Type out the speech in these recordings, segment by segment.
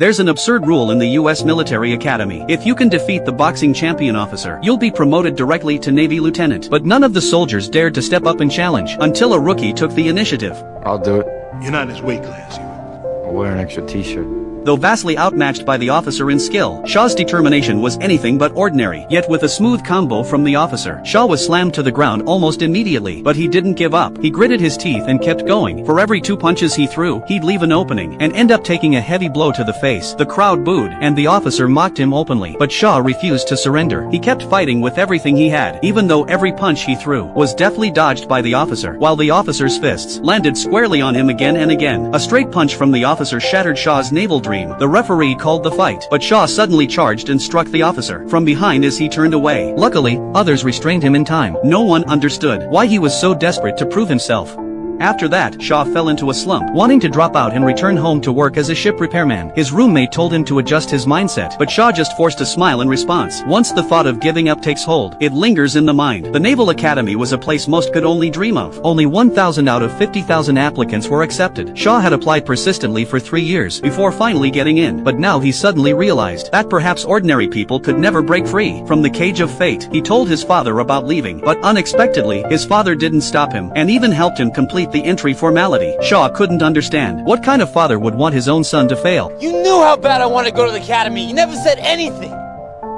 There's an absurd rule in the US military academy. If you can defeat the boxing champion officer, you'll be promoted directly to Navy lieutenant. But none of the soldiers dared to step up and challenge, until a rookie took the initiative. I'll do it. You're not in his weight class, you. I'll wear an extra t-shirt. Though vastly outmatched by the officer in skill, Shaw's determination was anything but ordinary. Yet with a smooth combo from the officer, Shaw was slammed to the ground almost immediately. But he didn't give up. He gritted his teeth and kept going. For every 2 punches he threw, he'd leave an opening and end up taking a heavy blow to the face. The crowd booed, and the officer mocked him openly. But Shaw refused to surrender. He kept fighting with everything he had, even though every punch he threw was deftly dodged by the officer, while the officer's fists landed squarely on him again and again. A straight punch from the officer shattered Shaw's naval dream. The referee called the fight, but Shaw suddenly charged and struck the officer from behind as he turned away. Luckily, others restrained him in time. No one understood why he was so desperate to prove himself. After that, Shaw fell into a slump, wanting to drop out and return home to work as a ship repairman. His roommate told him to adjust his mindset, but Shaw just forced a smile in response. Once the thought of giving up takes hold, it lingers in the mind. The Naval Academy was a place most could only dream of. Only 1,000 out of 50,000 applicants were accepted. Shaw had applied persistently for 3 years before finally getting in, but now he suddenly realized that perhaps ordinary people could never break free from the cage of fate. He told his father about leaving, but unexpectedly, his father didn't stop him, and even helped him complete the entry formality. Shaw couldn't understand. What kind of father would want his own son to fail? You knew how bad I wanted to go to the academy. You never said anything.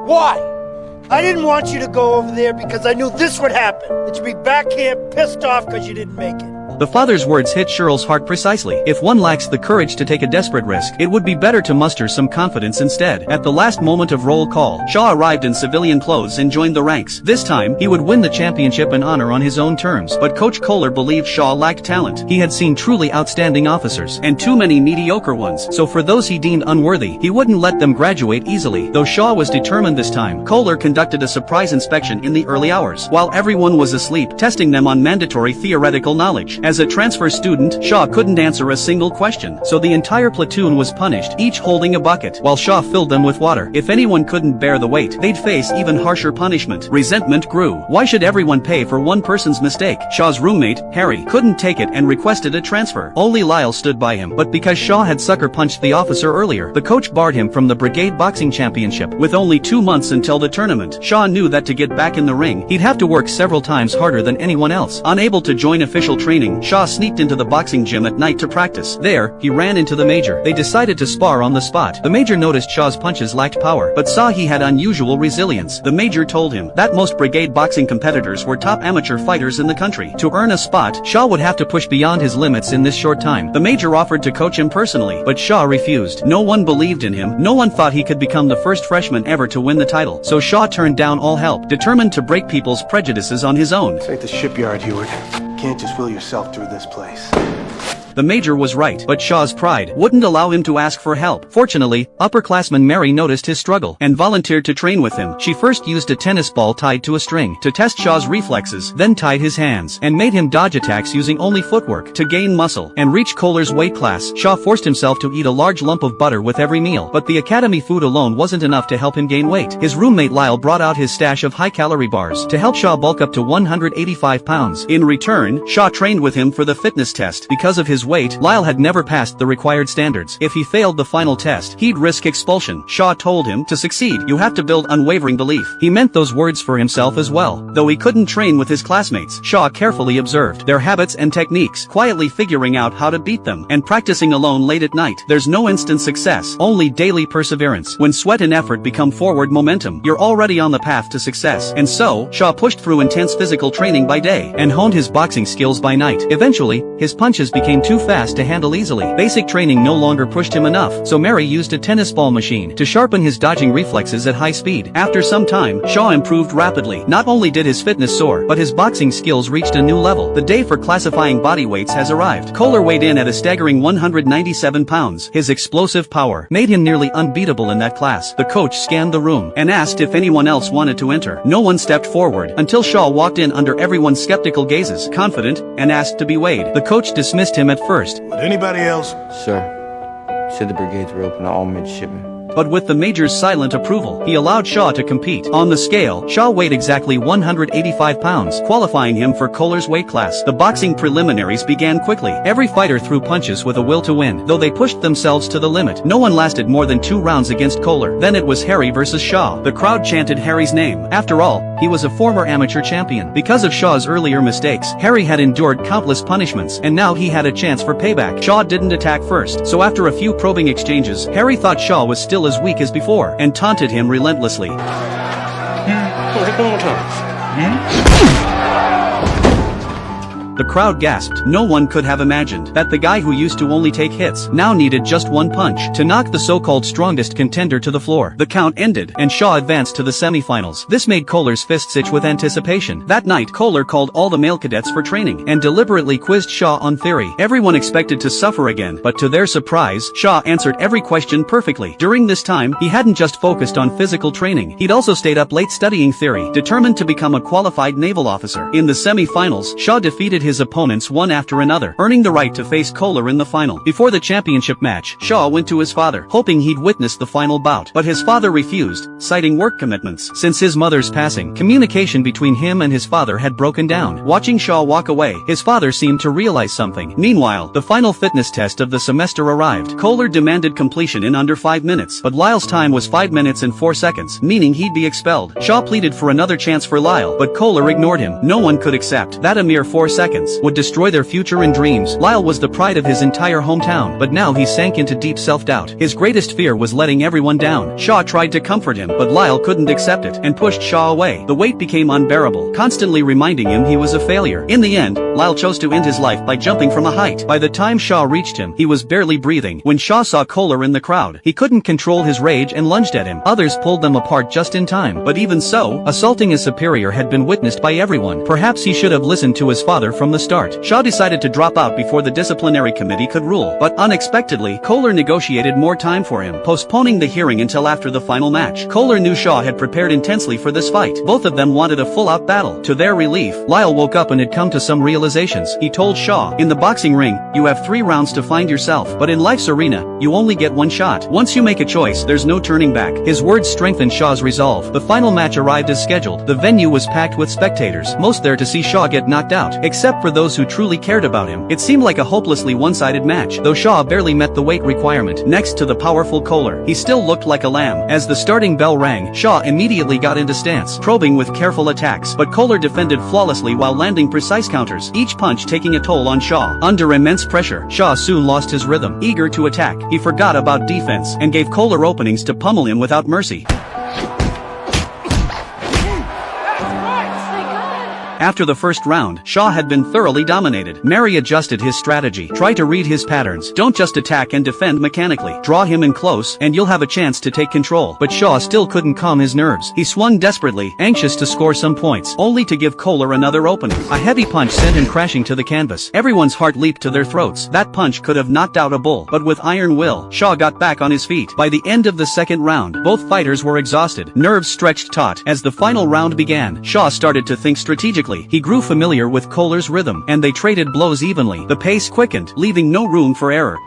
Why? I didn't want you to go over there because I knew this would happen. That you'd be back here pissed off because you didn't make it. The father's words hit Cheryl's heart precisely. If one lacks the courage to take a desperate risk, it would be better to muster some confidence instead. At the last moment of roll call, Shaw arrived in civilian clothes and joined the ranks. This time, he would win the championship and honor on his own terms. But Coach Kohler believed Shaw lacked talent. He had seen truly outstanding officers, and too many mediocre ones. So for those he deemed unworthy, he wouldn't let them graduate easily. Though Shaw was determined this time, Kohler conducted a surprise inspection in the early hours, while everyone was asleep, testing them on mandatory theoretical knowledge. As a transfer student, Shaw couldn't answer a single question, so the entire platoon was punished, each holding a bucket, while Shaw filled them with water. If anyone couldn't bear the weight, they'd face even harsher punishment. Resentment grew. Why should everyone pay for one person's mistake? Shaw's roommate, Harry, couldn't take it and requested a transfer. Only Lyle stood by him, but because Shaw had sucker punched the officer earlier, the coach barred him from the Brigade Boxing Championship. With only 2 months until the tournament, Shaw knew that to get back in the ring, he'd have to work several times harder than anyone else. Unable to join official training, Shaw sneaked into the boxing gym at night to practice. There, he ran into the major. They decided to spar on the spot. The major noticed Shaw's punches lacked power, but saw he had unusual resilience. The major told him that most brigade boxing competitors were top amateur fighters in the country. To earn a spot, Shaw would have to push beyond his limits in this short time. The major offered to coach him personally, but Shaw refused. No one believed in him. No one thought he could become the first freshman ever to win the title. So Shaw turned down all help, determined to break people's prejudices on his own. This ain't the shipyard, Heward. You can't just will yourself through this place. The major was right, but Shaw's pride wouldn't allow him to ask for help. Fortunately, upperclassman Mary noticed his struggle and volunteered to train with him. She first used a tennis ball tied to a string to test Shaw's reflexes, then tied his hands and made him dodge attacks using only footwork to gain muscle and reach Kohler's weight class. Shaw forced himself to eat a large lump of butter with every meal, but the academy food alone wasn't enough to help him gain weight. His roommate Lyle brought out his stash of high-calorie bars to help Shaw bulk up to 185 pounds. In return, Shaw trained with him for the fitness test. Because of his weight, Lyle had never passed the required standards. If he failed the final test, he'd risk expulsion. Shaw told him, to succeed, you have to build unwavering belief. He meant those words for himself as well. Though he couldn't train with his classmates, Shaw carefully observed their habits and techniques, quietly figuring out how to beat them, and practicing alone late at night. There's no instant success, only daily perseverance. When sweat and effort become forward momentum, you're already on the path to success. And so, Shaw pushed through intense physical training by day, and honed his boxing skills by night. Eventually, his punches became too fast to handle easily. Basic training no longer pushed him enough, so Mary used a tennis ball machine to sharpen his dodging reflexes at high speed. After some time, Shaw improved rapidly. Not only did his fitness soar, but his boxing skills reached a new level. The day for classifying body weights has arrived. Kohler weighed in at a staggering 197 pounds. His explosive power made him nearly unbeatable in that class. The coach scanned the room and asked if anyone else wanted to enter. No one stepped forward until Shaw walked in under everyone's skeptical gazes, confident, and asked to be weighed. The coach dismissed him at first. But anybody else? Sir, said the brigades were open to all midshipmen. but with the Major's silent approval, he allowed Shaw to compete. On the scale, Shaw weighed exactly 185 pounds, qualifying him for Kohler's weight class. The boxing preliminaries began quickly. Every fighter threw punches with a will to win, though they pushed themselves to the limit. No one lasted more than 2 rounds against Kohler. Then it was Harry versus Shaw. The crowd chanted Harry's name. After all, he was a former amateur champion. Because of Shaw's earlier mistakes, Harry had endured countless punishments, and now he had a chance for payback. Shaw didn't attack first, so after a few probing exchanges, Harry thought Shaw was still as weak as before, and taunted him relentlessly. The crowd gasped. No one could have imagined that the guy who used to only take hits now needed just one punch to knock the so-called strongest contender to the floor. The count ended, and Shaw advanced to the semifinals. This made Kohler's fists itch with anticipation. That night, Kohler called all the male cadets for training, and deliberately quizzed Shaw on theory. Everyone expected to suffer again, but to their surprise, Shaw answered every question perfectly. During this time, he hadn't just focused on physical training. He'd also stayed up late studying theory, determined to become a qualified naval officer. In the semifinals, Shaw defeated his opponents one after another, earning the right to face Kohler in the final. Before the championship match, Shaw went to his father, hoping he'd witness the final bout. But his father refused, citing work commitments. Since his mother's passing, communication between him and his father had broken down. Watching Shaw walk away, his father seemed to realize something. Meanwhile, the final fitness test of the semester arrived. Kohler demanded completion in under 5 minutes, but Lyle's time was 5 minutes and 4 seconds, meaning he'd be expelled. Shaw pleaded for another chance for Lyle, but Kohler ignored him. No one could accept that a mere 4 seconds would destroy their future and dreams. Lyle was the pride of his entire hometown, but now he sank into deep self-doubt. His greatest fear was letting everyone down. Shaw tried to comfort him, but Lyle couldn't accept it, and pushed Shaw away. The weight became unbearable, constantly reminding him he was a failure. In the end, Lyle chose to end his life by jumping from a height. By the time Shaw reached him, he was barely breathing. When Shaw saw Kohler in the crowd, he couldn't control his rage and lunged at him. Others pulled them apart just in time, but even so, assaulting his superior had been witnessed by everyone. Perhaps he should have listened to his father from the start. Shaw decided to drop out before the disciplinary committee could rule, but unexpectedly, Kohler negotiated more time for him, postponing the hearing until after the final match. Kohler knew Shaw had prepared intensely for this fight. Both of them wanted a full-out battle. To their relief, Lyle woke up and had come to some realizations. He told Shaw, "In the boxing ring, you have 3 rounds to find yourself, but in life's arena, you only get 1 shot. Once you make a choice, there's no turning back." His words strengthened Shaw's resolve. The final match arrived as scheduled. The venue was packed with spectators, most there to see Shaw get knocked out, except for those who truly cared about him. It seemed like a hopelessly one-sided match, though Shaw barely met the weight requirement. Next to the powerful Kohler, he still looked like a lamb. As the starting bell rang, Shaw immediately got into stance, probing with careful attacks, but Kohler defended flawlessly while landing precise counters, each punch taking a toll on Shaw. Under immense pressure, Shaw soon lost his rhythm. Eager to attack, he forgot about defense, and gave Kohler openings to pummel him without mercy. After the first round, Shaw had been thoroughly dominated. Mary adjusted his strategy. Try to read his patterns. Don't just attack and defend mechanically. Draw him in close, and you'll have a chance to take control. But Shaw still couldn't calm his nerves. He swung desperately, anxious to score some points, only to give Kohler another opening. A heavy punch sent him crashing to the canvas. Everyone's heart leaped to their throats. That punch could have knocked out a bull, but with iron will, Shaw got back on his feet. By the end of the second round, both fighters were exhausted, nerves stretched taut. As the final round began, Shaw started to think strategically. He grew familiar with Kohler's rhythm, and they traded blows evenly. The pace quickened, leaving no room for error.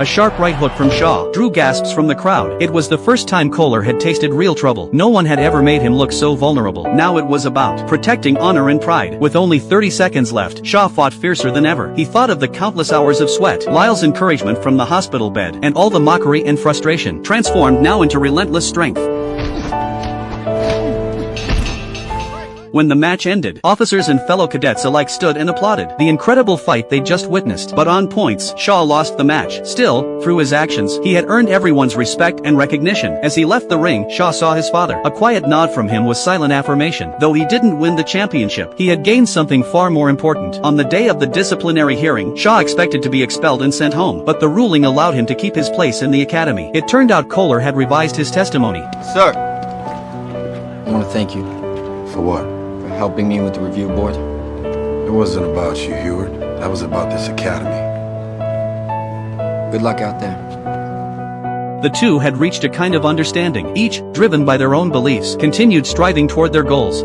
A sharp right hook from Shaw drew gasps from the crowd. It was the first time Kohler had tasted real trouble. No one had ever made him look so vulnerable. Now it was about protecting honor and pride. With only 30 seconds left, Shaw fought fiercer than ever. He thought of the countless hours of sweat, Lyle's encouragement from the hospital bed, and all the mockery and frustration, transformed now into relentless strength. When the match ended, officers and fellow cadets alike stood and applauded the incredible fight they just witnessed. But on points, Shaw lost the match. Still, through his actions, he had earned everyone's respect and recognition. As he left the ring, Shaw saw his father. A quiet nod from him was silent affirmation. Though he didn't win the championship, he had gained something far more important. On the day of the disciplinary hearing, Shaw expected to be expelled and sent home, but the ruling allowed him to keep his place in the academy. It turned out Kohler had revised his testimony. Sir, I want to thank you For what? for helping me with the review board. It wasn't about you, Heward. That was about this academy. Good luck out there. The two had reached a kind of understanding. Each, driven by their own beliefs, continued striving toward their goals.